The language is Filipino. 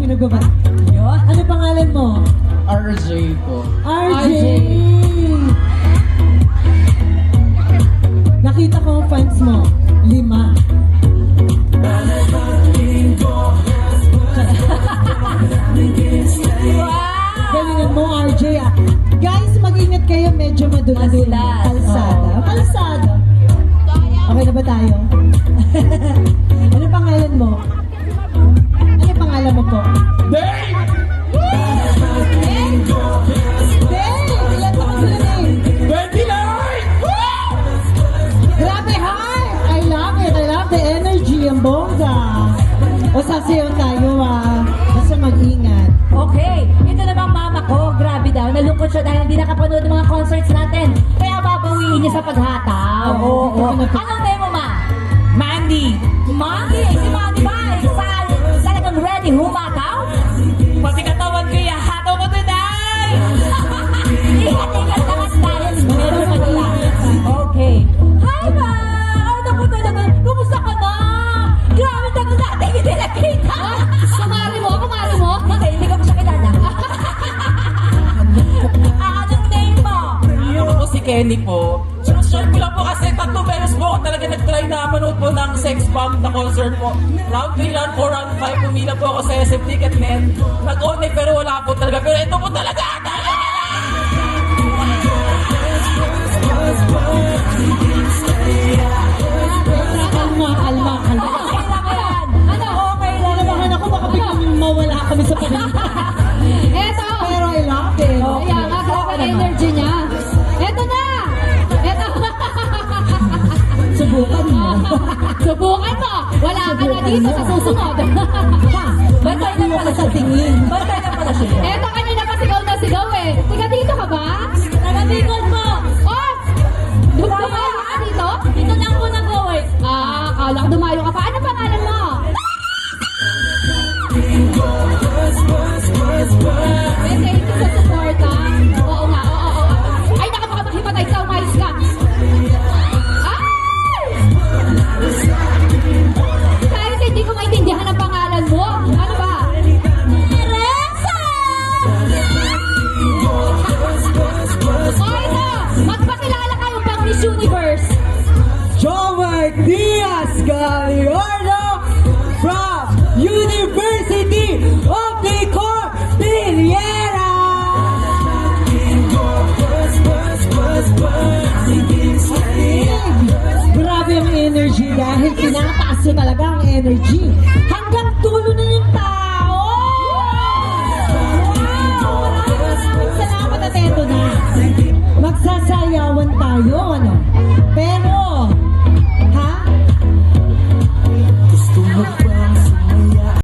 pinagbaba. Ano pangalan mo? RJ po. RJ! Nakita ko ang fans mo. 5. Galingan mo, RJ ah. Guys, mag-ingat kayo. Medyo madulas yung kalsada. Kalsada. Okay na ba tayo? Ano pangalan mo? Ano pangalan mo po? Dave! Dave! Ilan pa ka sila, Dave? 29! Grabe, hi! I love it. I love the energy. Ang bongga. O sasayaw tayo ah. Basta mag-ingat. Okay, ito namang mama ko, grabe daw, nalungkot siya dahil hindi nakapanood ng mga concerts natin. Kaya babawiin niya sa paghataw. Oo. Anong name mo, ma? Mandy! Mandy! Si Mandy ba? Talagang ready humataw? Pati katawan ko, ihataw ko today! Ihat-ihat na kasi dahil medyo madula. Okay. Hi, ma! Ay, naku talaga. Kumusta ka na? Grabe tagal natin hindi nakita. Kumari mo? Okay, hindi ko pa siya kilala. Anong name mo? Ako po si Kenny po. Share ko lang po kasi 3 beses po ako talaga nag-try na manood po ng Sex Bomb na concert po. Round 3, round 4, round 5, pumila po ako sa SM Ticketnet. Nag-online pero wala po talaga. Pero ito po talaga! Kalma. Okay lang yan. Ano? Okay lang. Nalabahan ako, baka biglang mawala kami sa panahon. Eto! Pero I love it. Kaya nga, grabe ang energy niya. Eto na! Eto! Subukan mo. Subukan mo! Wala ka na dito sa susunod. Bantay na pala sa siya. tingin. Bantay na pala siya. Eto, kanya